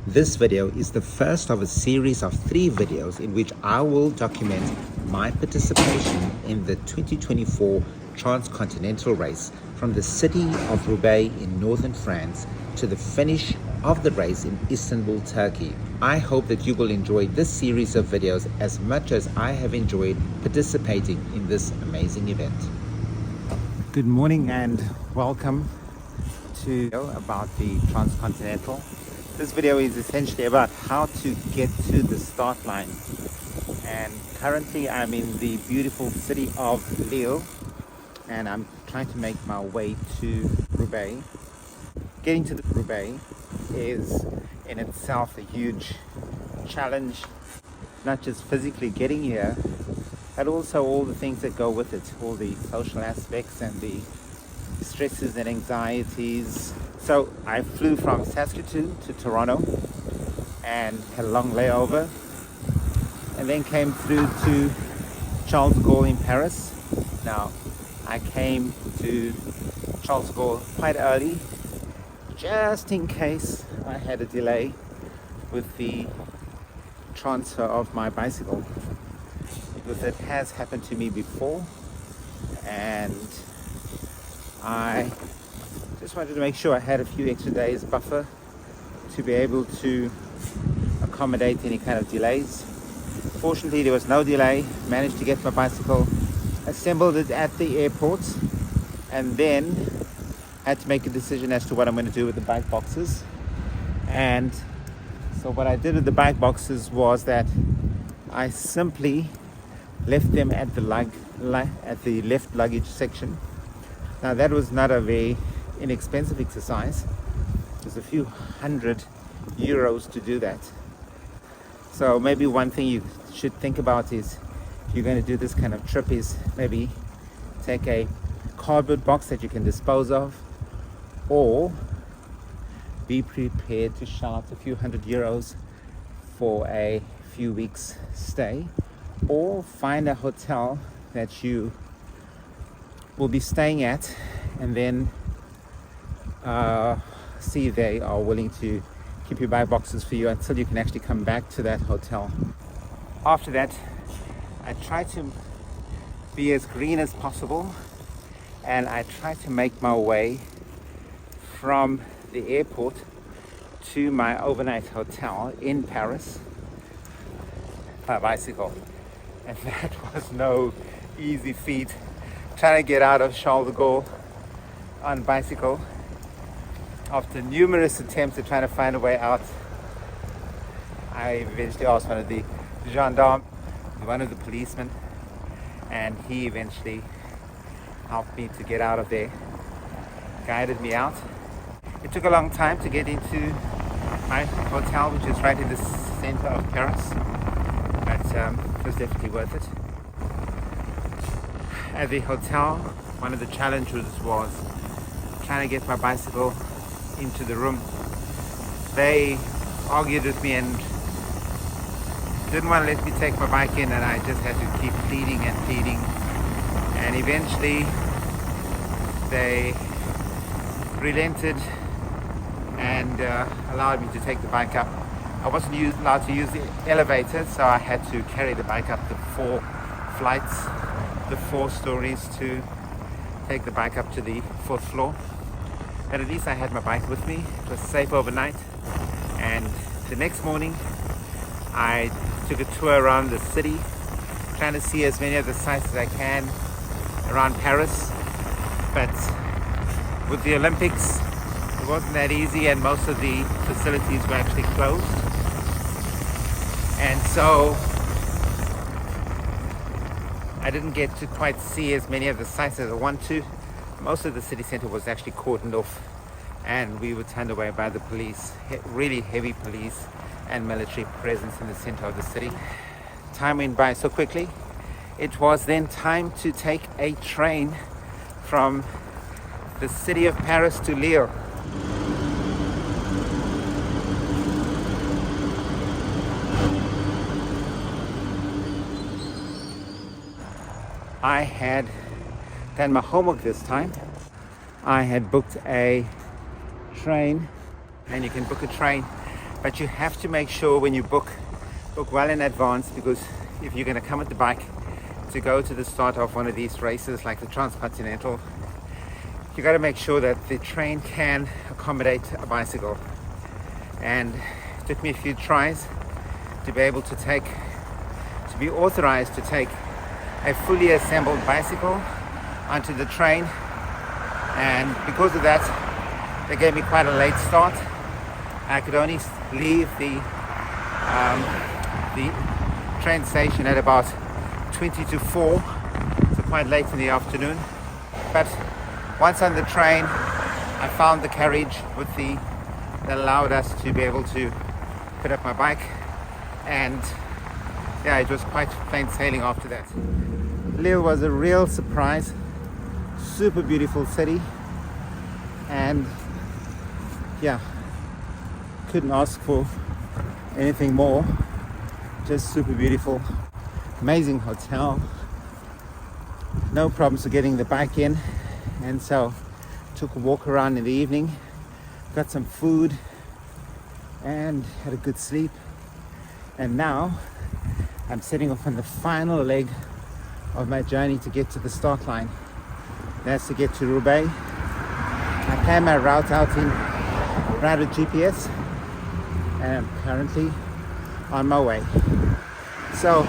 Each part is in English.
This video is the first of a series of 3 videos in which I will document my participation in the 2024 TransContinental Race from the city of Roubaix in northern France to the finish of the race in Istanbul, Turkey. I hope that you will enjoy this series of videos as much as I have enjoyed participating in this amazing event. Good morning and welcome to about the TransContinental. This video is essentially about how to get to the start line, and currently I'm in the beautiful city of Lille and I'm trying to make my way to Roubaix. Getting to the Roubaix is in itself a huge challenge, not just physically getting here, but also all the things that go with it, all the social aspects and the stresses and anxieties. So I flew from Saskatoon to Toronto and had a long layover, and then came through to Charles de Gaulle in Paris. Now I came to Charles de Gaulle quite early, just in case I had a delay with the transfer of my bicycle, because it has happened to me before, and I just wanted to make sure I had a few extra days buffer to be able to accommodate any kind of delays. Fortunately, there was no delay. Managed to get my bicycle, assembled it at the airport, and then had to make a decision as to what I'm going to do with the bike boxes. And so what I did with the bike boxes was that I simply left them at the left luggage section. Now that was not a very inexpensive exercise. It was a few €100 to do that. So maybe one thing you should think about is, if you're going to do this kind of trip, is maybe take a cardboard box that you can dispose of, or be prepared to shell out a few €100 for a few weeks stay, or find a hotel that you will be staying at and then see if they are willing to keep your bike boxes for you until you can actually come back to that hotel. After that, I try to be as green as possible, and I try to make my way from the airport to my overnight hotel in Paris by bicycle. And that was no easy feat, trying to get out of Charles de Gaulle on bicycle. After numerous attempts at trying to find a way out, I eventually asked one of the gendarmes, one of the policemen, and he eventually helped me to get out of there, guided me out. It took a long time to get into my hotel, which is right in the center of Paris, but it was definitely worth it. At the hotel, one of the challenges was trying to get my bicycle into the room. They argued with me and didn't want to let me take my bike in, and I just had to keep pleading and pleading, and eventually they relented and allowed me to take the bike up. I wasn't allowed to use the elevator, so I had to carry the bike up the 4 flights, the 4 stories, to take the bike up to the 4th floor. But at least I had my bike with me. It was safe overnight, and the next morning I took a tour around the city, trying to see as many of the sites as I can around Paris. But with the Olympics, it wasn't that easy, and most of the facilities were actually closed, and so I didn't get to quite see as many of the sites as I want to. Most of the city center was actually cordoned off, and we were turned away by the police. Really heavy police and military presence in the center of the city. Time went by so quickly. It was then time to take a train from the city of Paris to Lille. I had done my homework this time. I had booked a train, and you can book a train but you have to make sure when you book well in advance, because if you're going to come with the bike to go to the start of one of these races like the TransContinental, you got to make sure that the train can accommodate a bicycle. And it took me a few tries to be able to be authorized to take a fully assembled bicycle onto the train, and because of that they gave me quite a late start. I could only leave the train station at about 20 to 4, so quite late in the afternoon. But once on the train, I found the carriage that allowed us to be able to put up my bike, and yeah, it was quite plain sailing after that. Lille was a real surprise. Super beautiful city, and yeah, couldn't ask for anything more. Just super beautiful, amazing hotel, no problems with getting the bike in. And so took a walk around in the evening, got some food and had a good sleep. And now I'm setting off on the final leg of my journey to get to the start line. That's to get to Roubaix. I planned my route out with GPS, and I'm currently on my way. So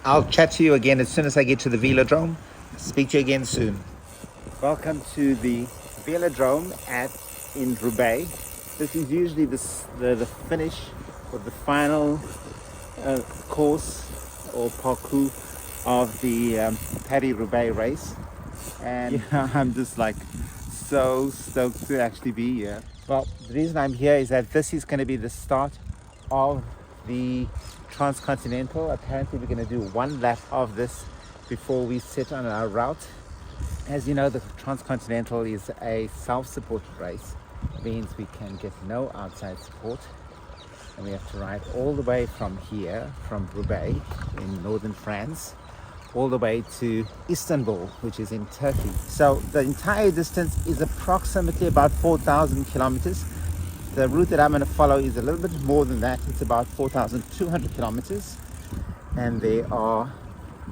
I'll chat to you again as soon as I get to the velodrome. Speak to you again soon. Welcome to the velodrome in Roubaix. This is usually the finish or the final course or parcours of the Paris-Roubaix race. And yeah, I'm just like so stoked to actually be here. Well, the reason I'm here is that this is going to be the start of the TransContinental. Apparently we're going to do one lap of this before we set on our route. As you know, the TransContinental is a self-supported race. It means we can get no outside support, and we have to ride all the way from here, from Roubaix in northern France, all the way to Istanbul, which is in Turkey. So the entire distance is approximately about 4,000 kilometers. The route that I'm going to follow is a little bit more than that. It's about 4,200 kilometers, and there are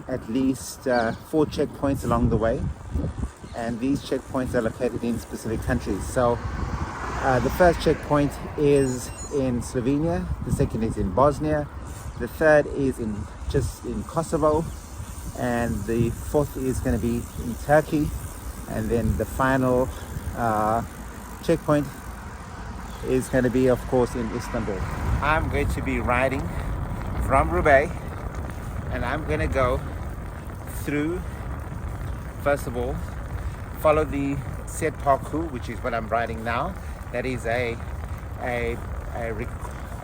at least 4 checkpoints along the way, and these checkpoints are located in specific countries. So the first checkpoint is in Slovenia, the second is in Bosnia, the third is just in Kosovo, and the fourth is going to be in Turkey, and then the final checkpoint is going to be, of course, in Istanbul. I'm going to be riding from Roubaix, and I'm going to go through, first of all, follow the set parcours, which is what I'm riding now. That is a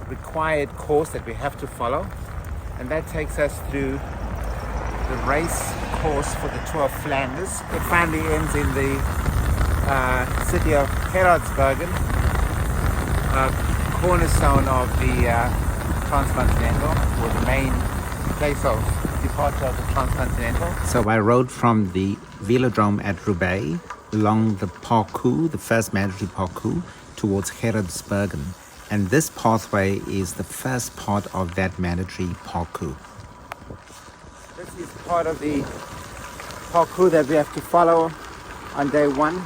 required course that we have to follow, and that takes us through the race course for the Tour of Flanders. It finally ends in the city of Gerardsbergen, cornerstone of the TransContinental, or the main place of departure of the TransContinental. So I rode from the velodrome at Roubaix along the parcours, the first mandatory parcours, towards Gerardsbergen. And this pathway is the first part of that mandatory parcours. This is part of the parcours that we have to follow on day one,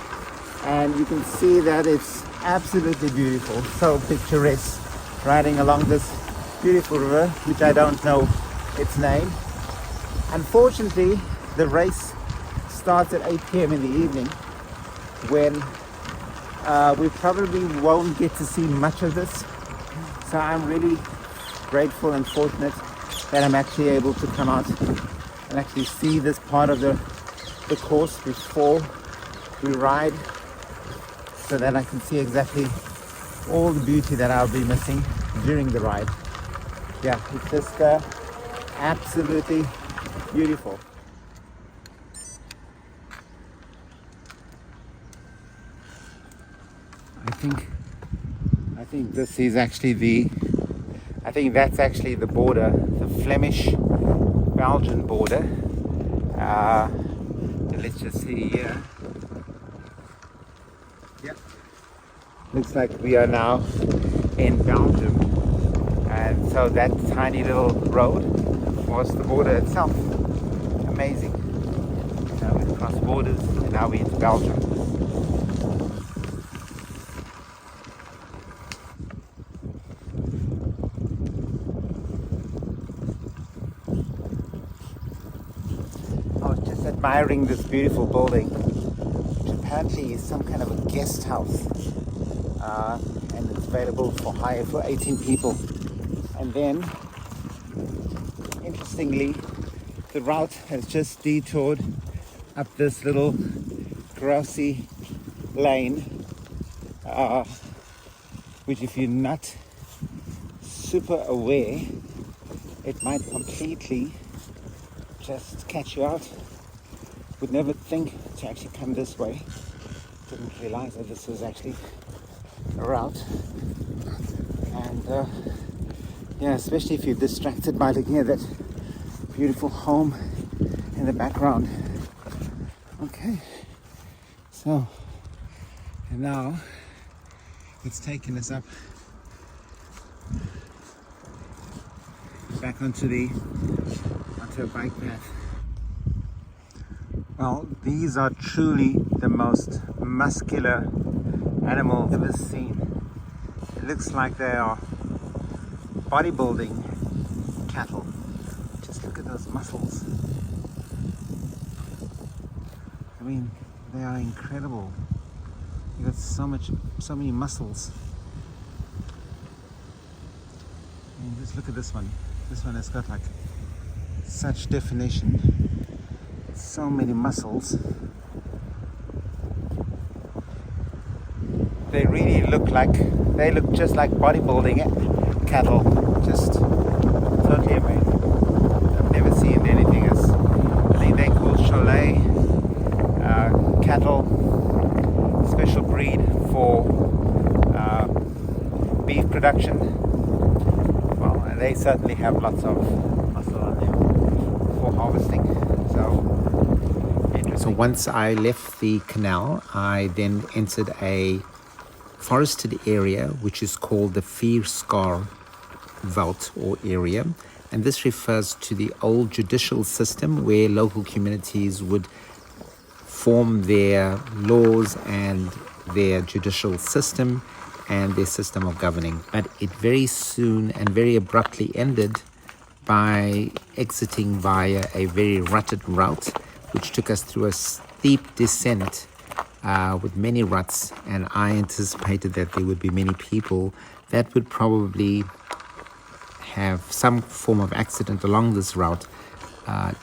and you can see that it's absolutely beautiful, so picturesque, riding along this beautiful river, which I don't know its name. Unfortunately, the race starts at 8 p.m. in the evening, when we probably won't get to see much of this. So I'm really grateful and fortunate that I'm actually able to come out and actually see this part of the course before we ride, so that I can see exactly all the beauty that I'll be missing during the ride. Yeah, it's just absolutely beautiful. I think this is actually I think that's actually the border, the Flemish-Belgian border. Let's just see here. Yep. Looks like we are now in Belgium. And so that tiny little road was the border itself. Amazing. Now we've crossed borders and now we're into Belgium. I was just admiring this beautiful building, which apparently is some kind of a guest house. And it's available for hire for 18 people. And then, interestingly, the route has just detoured up this little grassy lane, which if you're not super aware, it might completely just catch you out. Would never think to actually come this way. Didn't realize that this was actually a route. And yeah, especially if you're distracted by looking at that beautiful home in the background. Okay, so and now it's taken us up back onto a bike path. Well, these are truly the most muscular animals I've ever seen. It looks like they are bodybuilding cattle. Just look at those muscles. I mean, they are incredible. You got so many muscles. I mean, just look at this one. This one has got like such definition. So many muscles. They really look just like bodybuilding cattle. Just totally amazing. I've never seen anything as, I think they're called Cholet cattle, special breed for beef production. Well, and they certainly have lots of muscle on them for harvesting. So once I left the canal, I then entered a forested area which is called the Vierscar Veld or area, and this refers to the old judicial system where local communities would form their laws and their judicial system and their system of governing. But it very soon and very abruptly ended by exiting via a very rutted route, which took us through a steep descent with many ruts, and I anticipated that there would be many people that would probably have some form of accident along this route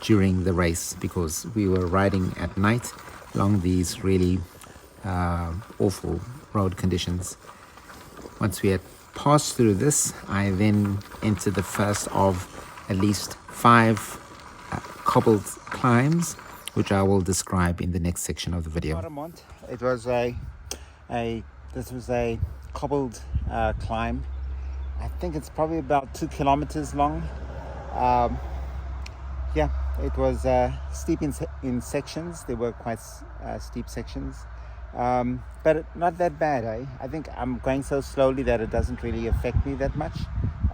during the race, because we were riding at night along these really awful road conditions. Once we had passed through this, I then entered the first of at least 5 cobbled climbs, which I will describe in the next section of the video. It was this was a cobbled climb. I think it's probably about 2 kilometers long. Yeah, it was steep in sections. There were quite steep sections, but not that bad. I think I'm going so slowly that it doesn't really affect me that much.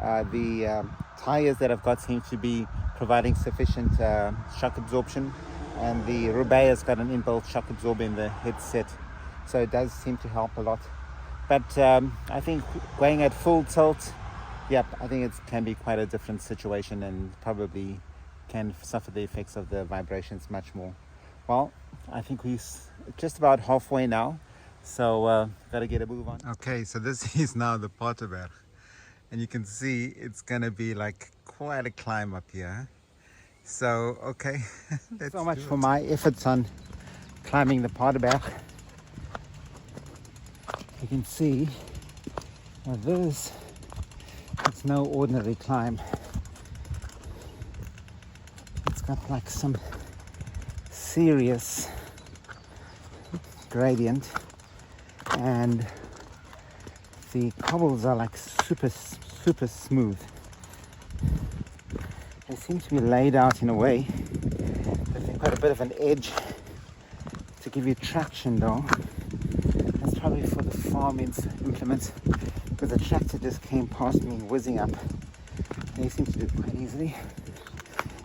The tires that I've got seem to be providing sufficient shock absorption, and the Roubaix has got an inbuilt shock absorber in the headset, so it does seem to help a lot. But I think going at full tilt, yep, I think it can be quite a different situation and probably can suffer the effects of the vibrations much more. Well, I think we're just about halfway now, so gotta get a move on. Okay, so this is now the Paterberg, and you can see it's gonna be like quite a climb up here. So, okay. So much for my efforts on climbing the Paterberg. You can see this, it's no ordinary climb. It's got like some serious gradient, and the cobbles are like super smooth. They seem to be laid out in a way that they've got a bit of an edge to give you traction though. That's probably for the farm implements because the tractor just came past me whizzing up. They seem to do it quite easily.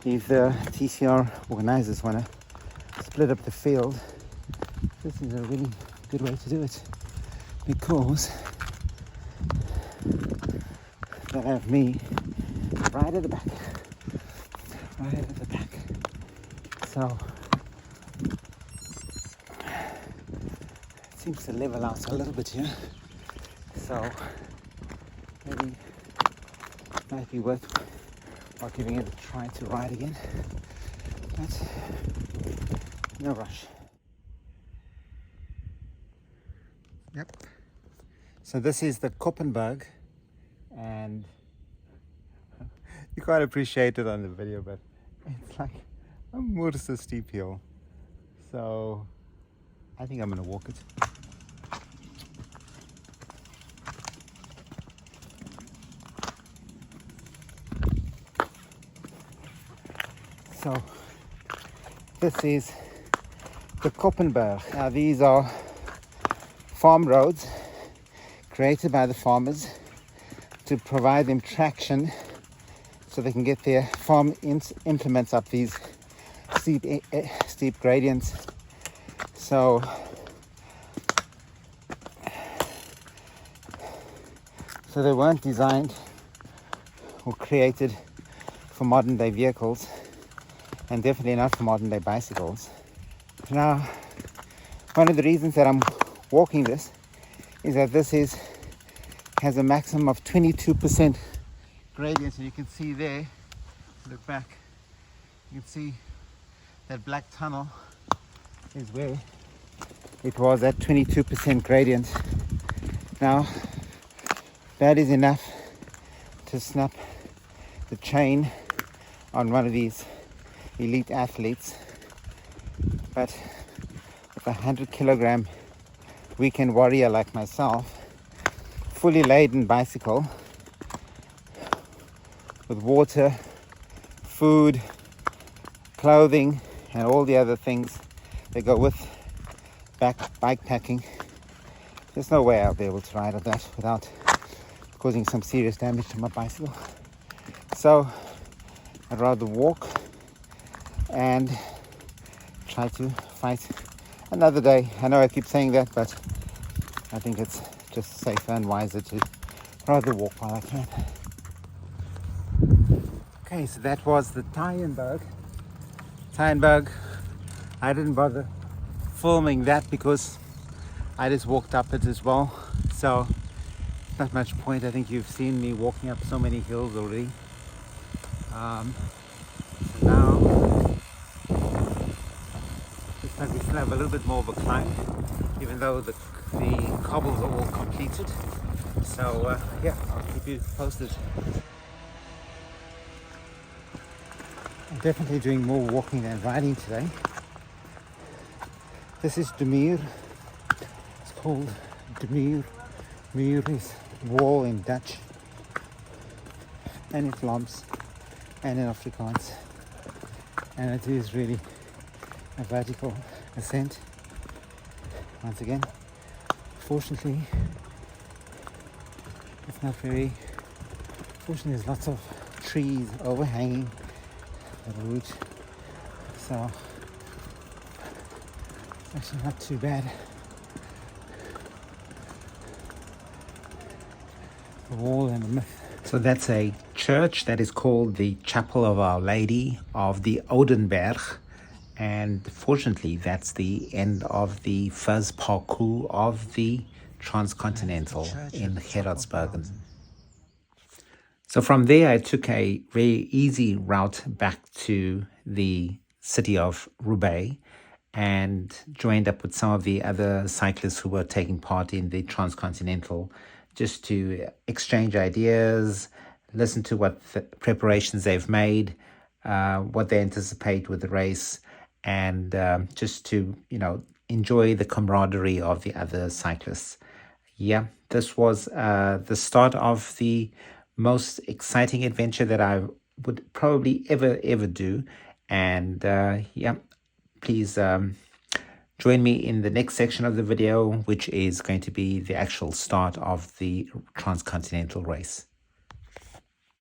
If the TCR organizers want to split up the field, this is a really good way to do it, because they have me right at the back, so it seems to level out a little bit here, so maybe it might be worth giving it a try to ride again, but no rush. Yep. So this is the Koppenberg, and you can't appreciate it on the video, but it's like a Mursa steep hill. So I think I'm gonna walk it. So this is the Koppenberg. Now these are farm roads created by the farmers to provide them traction so they can get their farm implements up these steep gradients. So they weren't designed or created for modern day vehicles, and definitely not for modern day bicycles. Now, one of the reasons that I'm walking this is that this has a maximum of 22% gradient, and you can see there, look back, you can see that black tunnel is where it was at 22% gradient. Now that is enough to snap the chain on one of these elite athletes, but with a 100-kilogram weekend warrior like myself, fully laden bicycle with water, food, clothing, and all the other things that go with bike packing, there's no way I'll be able to ride on that without causing some serious damage to my bicycle. So I'd rather walk and try to fight another day. I know I keep saying that, but I think it's just safer and wiser to rather walk while I can. Okay, so that was the Tyenberg. I didn't bother filming that because I just walked up it as well, so not much point. I think you've seen me walking up so many hills already. So now looks like we still have a little bit more of a climb, even though the cobbles are all completed. So yeah, I'll keep you posted. I'm definitely doing more walking than riding today. This is De Muur. It's called De Muur. Muur is wall in Dutch, and in Vlaams, and in Afrikaans. And it is really a vertical ascent. Once again, fortunately, it's not very. Fortunately, there's lots of trees overhanging the route, so it's actually not too bad. The wall and the myth. So that's a church that is called the Chapel of Our Lady of the Oudenberg, and fortunately that's the end of the first parcours of the TransContinental in Gerardsbergen. So from there I took a very easy route back to the city of Roubaix and joined up with some of the other cyclists who were taking part in the TransContinental, just to exchange ideas, listen to what preparations they've made, what they anticipate with the race, and just to, enjoy the camaraderie of the other cyclists. Yeah, this was the start of the most exciting adventure that I would probably ever do. And yeah, please Join me in the next section of the video, which is going to be the actual start of the Transcontinental Race.